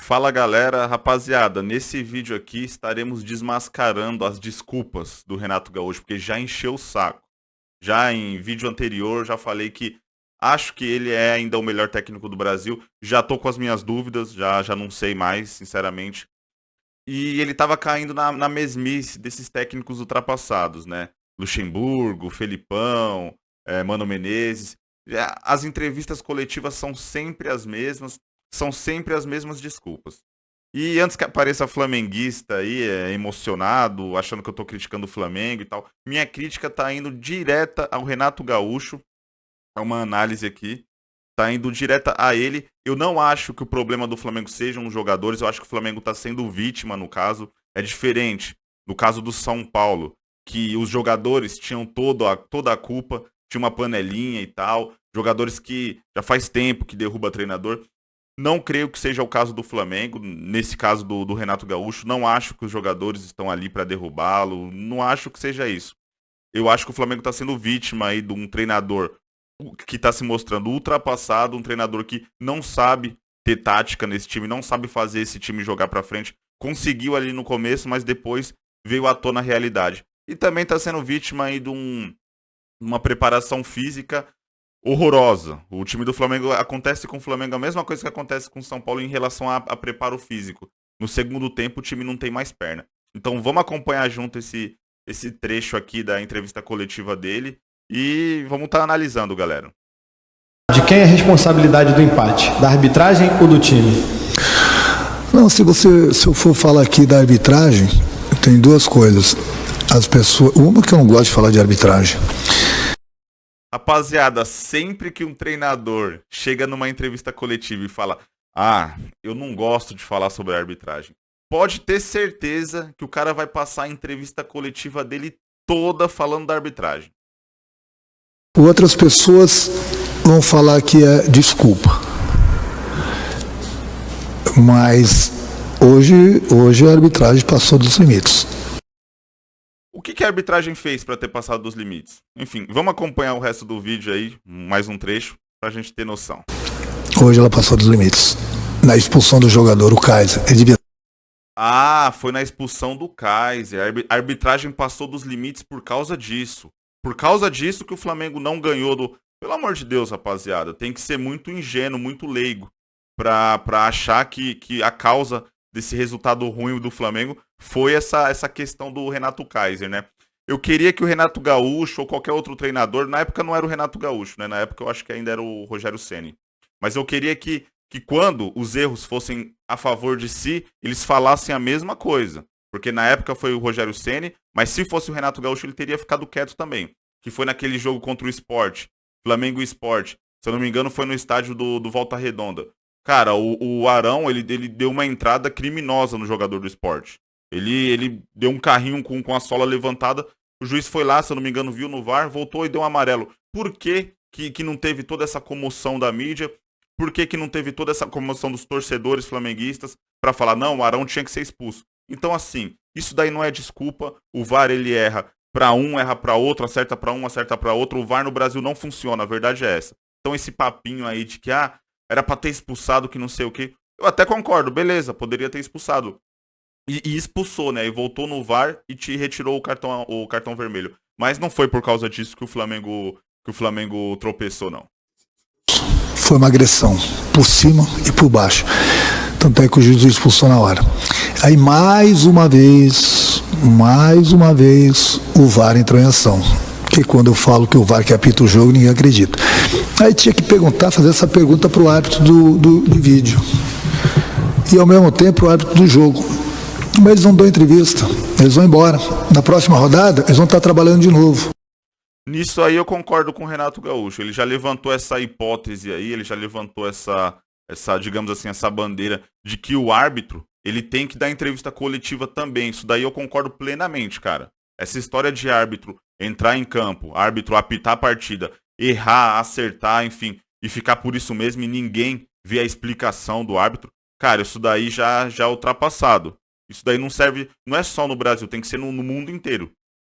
Fala galera, rapaziada, nesse vídeo aqui estaremos desmascarando as desculpas do Renato Gaúcho, porque já encheu o saco. Já em vídeo anterior já falei que acho que ele é ainda o melhor técnico do Brasil, já tô com as minhas dúvidas, já não sei mais, sinceramente. E ele tava caindo na mesmice desses técnicos ultrapassados, né? Luxemburgo, Felipão, Mano Menezes. As entrevistas coletivas são sempre as mesmas desculpas. E antes que apareça flamenguista aí, emocionado, achando que eu tô criticando o Flamengo e tal, minha crítica tá indo direta ao Renato Gaúcho, é uma análise aqui, tá indo direta a ele. Eu não acho que o problema do Flamengo sejam os jogadores, eu acho que o Flamengo tá sendo vítima no caso. É diferente no caso do São Paulo, que os jogadores tinham toda a culpa, tinha uma panelinha e tal, jogadores que já faz tempo que derruba treinador. Não creio que seja o caso do Flamengo, nesse caso do Renato Gaúcho. Não acho que os jogadores estão ali para derrubá-lo. Não acho que seja isso. Eu acho que o Flamengo está sendo vítima aí de um treinador que está se mostrando ultrapassado, um treinador que não sabe ter tática nesse time, não sabe fazer esse time jogar para frente. Conseguiu ali no começo, mas depois veio à tona a realidade. E também está sendo vítima aí de uma preparação física horrorosa. O time do Flamengo, acontece com o Flamengo a mesma coisa que acontece com o São Paulo em relação a preparo físico. No segundo tempo o time não tem mais perna. Então vamos acompanhar junto esse trecho aqui da entrevista coletiva dele e vamos estar analisando, galera. De quem é a responsabilidade do empate? Da arbitragem ou do time? Não, se eu for falar aqui da arbitragem, tem duas coisas. As pessoas, uma que eu não gosto de falar de arbitragem. Rapaziada, sempre que um treinador chega numa entrevista coletiva e fala: eu não gosto de falar sobre a arbitragem, pode ter certeza que o cara vai passar a entrevista coletiva dele toda falando da arbitragem. Outras pessoas vão falar que é desculpa. Mas hoje a arbitragem passou dos limites. O que a arbitragem fez para ter passado dos limites? Enfim, vamos acompanhar o resto do vídeo aí, mais um trecho, pra gente ter noção. Hoje ela passou dos limites. Na expulsão do jogador, o Kaiser. Ele devia... Foi na expulsão do Kaiser. A arbitragem passou dos limites por causa disso. Por causa disso que o Flamengo não ganhou do... Pelo amor de Deus, rapaziada, tem que ser muito ingênuo, muito leigo pra achar que a causa desse resultado ruim do Flamengo foi essa questão do Renato Kaiser, né? Eu queria que o Renato Gaúcho ou qualquer outro treinador, na época não era o Renato Gaúcho, né? Na época eu acho que ainda era o Rogério Ceni. Mas eu queria que quando os erros fossem a favor de si, eles falassem a mesma coisa. Porque na época foi o Rogério Ceni, mas se fosse o Renato Gaúcho ele teria ficado quieto também. Que foi naquele jogo contra o Sport, Flamengo Sport. Se eu não me engano foi no estádio do Volta Redonda. Cara, o Arão, ele deu uma entrada criminosa no jogador do Sport. Ele deu um carrinho com a sola levantada, o juiz foi lá, se eu não me engano, viu no VAR, voltou e deu um amarelo. Por que não teve toda essa comoção da mídia? Por que não teve toda essa comoção dos torcedores flamenguistas para falar, não, o Arão tinha que ser expulso? Então, assim, isso daí não é desculpa. O VAR, ele erra para um, erra para outro, acerta para um, acerta para outro. O VAR no Brasil não funciona, a verdade é essa. Então, esse papinho aí de que, era pra ter expulsado que não sei o que. Eu até concordo, beleza, poderia ter expulsado. E expulsou, né? E voltou no VAR e te retirou o cartão vermelho. Mas não foi por causa disso que o Flamengo tropeçou, não. Foi uma agressão, por cima e por baixo. Tanto é que o juiz expulsou na hora. Aí mais uma vez, o VAR entrou em ação. Porque quando eu falo que o VAR que apita o jogo, ninguém acredita. Aí tinha que fazer essa pergunta para o árbitro do vídeo. E ao mesmo tempo o árbitro do jogo. Mas eles não dão entrevista, eles vão embora. Na próxima rodada, eles vão estar trabalhando de novo. Nisso aí eu concordo com o Renato Gaúcho. Ele já levantou essa hipótese aí, ele já levantou essa digamos assim, essa bandeira de que o árbitro, ele tem que dar entrevista coletiva também. Isso daí eu concordo plenamente, cara. Essa história de árbitro entrar em campo, árbitro apitar a partida, errar, acertar, enfim, e ficar por isso mesmo e ninguém vê a explicação do árbitro, cara, isso daí já é ultrapassado. Isso daí não serve, não é só no Brasil, tem que ser no mundo inteiro.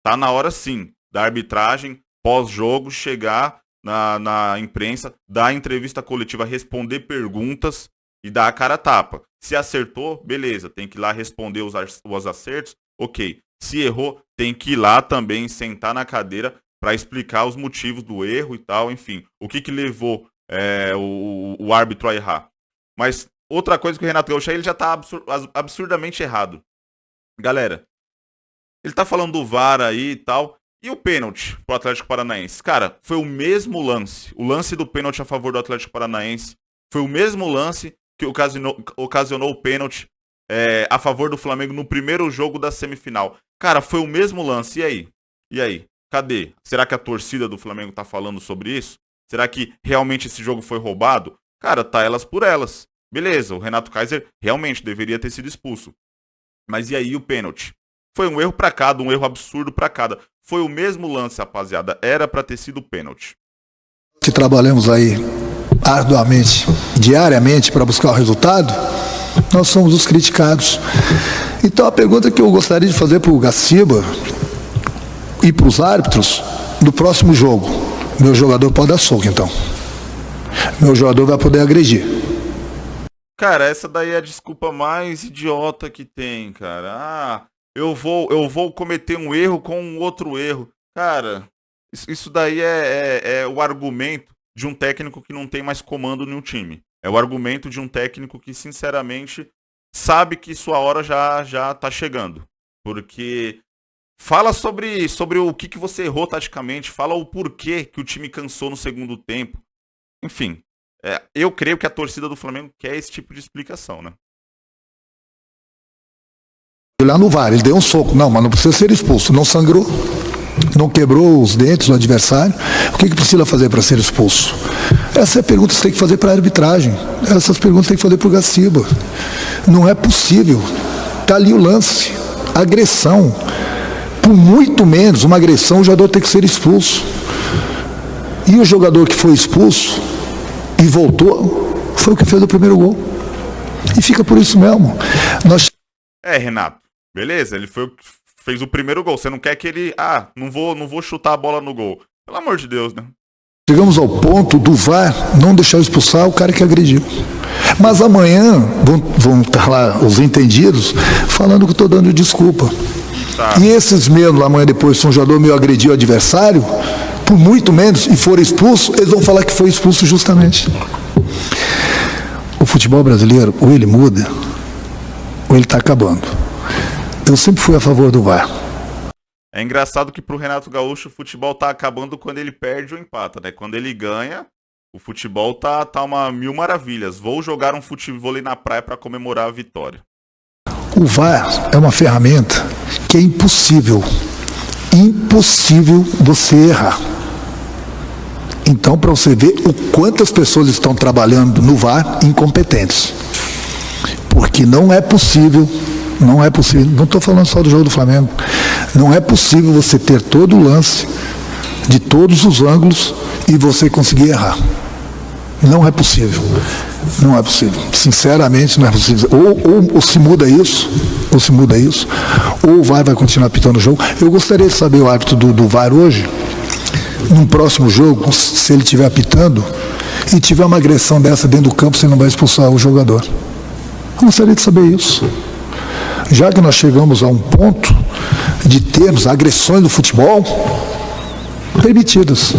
Tá na hora sim, da arbitragem, pós-jogo, chegar na imprensa, dar entrevista coletiva, responder perguntas e dar a cara a tapa. Se acertou, beleza, tem que ir lá responder os acertos, ok. Se errou, tem que ir lá também, sentar na cadeira para explicar os motivos do erro e tal, enfim. O que levou o árbitro a errar. Mas outra coisa que o Renato Gaúcho, ele já tá absurdamente errado. Galera, ele tá falando do VAR aí e tal, e o pênalti pro Atlético Paranaense? Cara, foi o mesmo lance. O lance do pênalti a favor do Atlético Paranaense foi o mesmo lance que ocasionou o pênalti a favor do Flamengo no primeiro jogo da semifinal. Cara, foi o mesmo lance. E aí? E aí? Cadê? Será que a torcida do Flamengo tá falando sobre isso? Será que realmente esse jogo foi roubado? Cara, tá elas por elas. Beleza, o Renato Kaiser realmente deveria ter sido expulso. Mas e aí o pênalti? Foi um erro pra cada, um erro absurdo pra cada. Foi o mesmo lance, rapaziada. Era pra ter sido pênalti. Que trabalhamos aí arduamente, diariamente, para buscar o resultado, nós somos os criticados. Então a pergunta que eu gostaria de fazer para o Gaciba e para os árbitros do próximo jogo: meu jogador pode dar soco, então. Meu jogador vai poder agredir. Cara, essa daí é a desculpa mais idiota que tem, cara. Eu vou cometer um erro com um outro erro. Cara, isso daí é o argumento de um técnico que não tem mais comando no time. É o argumento de um técnico que, sinceramente, sabe que sua hora já tá chegando. Porque fala sobre o que você errou taticamente, fala o porquê que o time cansou no segundo tempo. Enfim, eu creio que a torcida do Flamengo quer esse tipo de explicação, né? Lá no VAR, ele deu um soco. Não, mas não precisa ser expulso. Não sangrou, não quebrou os dentes do adversário. O que precisa fazer para ser expulso? Essa é a pergunta que você tem que fazer para a arbitragem. Essas perguntas tem que fazer para o Gaciba. Não é possível. Está ali o lance. Agressão. Por muito menos uma agressão, o jogador tem que ser expulso. E o jogador que foi expulso e voltou foi o que fez o primeiro gol. E fica por isso mesmo. Renato, beleza, ele fez o primeiro gol. Você não quer que ele... não vou chutar a bola no gol. Pelo amor de Deus, né? Chegamos ao ponto do VAR não deixar expulsar o cara que agrediu. Mas amanhã vão estar lá os entendidos falando que eu estou dando desculpa. Tá. E esses mesmos, amanhã depois, se um jogador meu agrediu o adversário, por muito menos, e for expulso, eles vão falar que foi expulso justamente. O futebol brasileiro, ou ele muda, ou ele está acabando. Eu sempre fui a favor do VAR. É engraçado que pro Renato Gaúcho o futebol tá acabando quando ele perde ou empata, né? Quando ele ganha, o futebol tá uma mil maravilhas. Vou jogar um futebol ali na praia para comemorar a vitória. O VAR é uma ferramenta que é impossível você errar. Então, para você ver o quantas pessoas estão trabalhando no VAR incompetentes. Porque não é possível, não estou falando só do jogo do Flamengo, não é possível você ter todo o lance, de todos os ângulos, e você conseguir errar. Não é possível. Não é possível. Sinceramente, não é possível. Ou se muda isso, ou o VAR vai continuar apitando o jogo. Eu gostaria de saber o árbitro do VAR hoje, num próximo jogo, se ele estiver apitando e tiver uma agressão dessa dentro do campo, você não vai expulsar o jogador. Eu gostaria de saber isso. Já que nós chegamos a um ponto de termos agressões no futebol permitidas.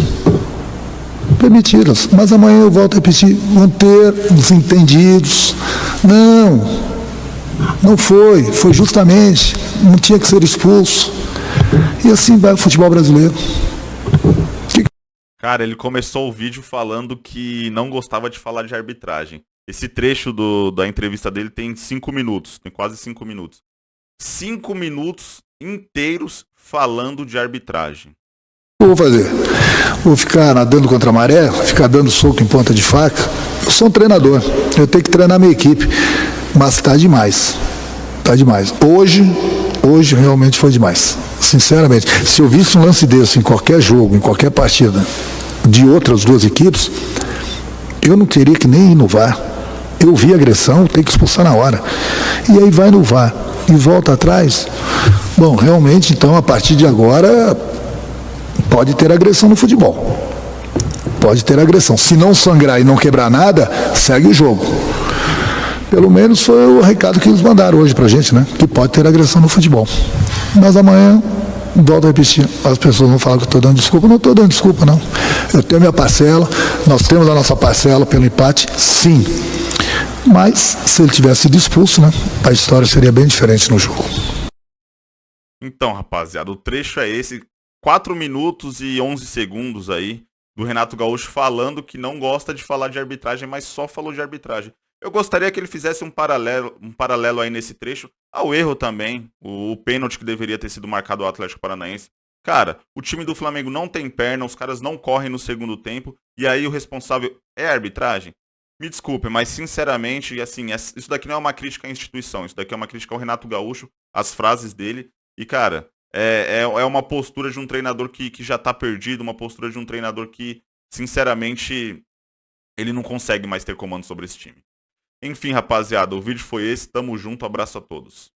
Mas amanhã eu volto a repetir, vão ter desentendidos. Não foi justamente, não tinha que ser expulso. E assim vai o futebol brasileiro. Cara, ele começou o vídeo falando que não gostava de falar de arbitragem. Esse trecho da entrevista dele tem 5 minutos, tem quase 5 minutos. 5 minutos inteiros falando de arbitragem. O que eu vou fazer? Vou ficar nadando contra a maré? Ficar dando soco em ponta de faca? Eu sou um treinador, eu tenho que treinar minha equipe. Mas tá demais. Hoje realmente foi demais. Sinceramente, se eu visse um lance desse em qualquer jogo, em qualquer partida de outras duas equipes, eu não teria que nem ir no VAR. Eu vi agressão, tem que expulsar na hora. E aí vai no VAR e volta atrás. Bom, realmente, então, a partir de agora, pode ter agressão no futebol. Pode ter agressão. Se não sangrar e não quebrar nada, segue o jogo. Pelo menos foi o recado que eles mandaram hoje pra gente, né? Que pode ter agressão no futebol. Mas amanhã, volto a repetir, as pessoas vão falar que eu estou dando desculpa. Não estou dando desculpa, não. Eu tenho minha parcela, nós temos a nossa parcela pelo empate, sim. Mas, se ele tivesse sido expulso, né? A história seria bem diferente no jogo. Então, rapaziada, o trecho é esse. 4 minutos e 11 segundos aí do Renato Gaúcho falando que não gosta de falar de arbitragem, mas só falou de arbitragem. Eu gostaria que ele fizesse um paralelo aí nesse trecho ao erro também, o pênalti que deveria ter sido marcado ao Atlético Paranaense. Cara, o time do Flamengo não tem perna, os caras não correm no segundo tempo, e aí o responsável é a arbitragem? Me desculpe, mas sinceramente, assim, isso daqui não é uma crítica à instituição, isso daqui é uma crítica ao Renato Gaúcho, às frases dele, e cara, é uma postura de um treinador que já tá perdido, uma postura de um treinador que, sinceramente, ele não consegue mais ter comando sobre esse time. Enfim, rapaziada, o vídeo foi esse, tamo junto, abraço a todos.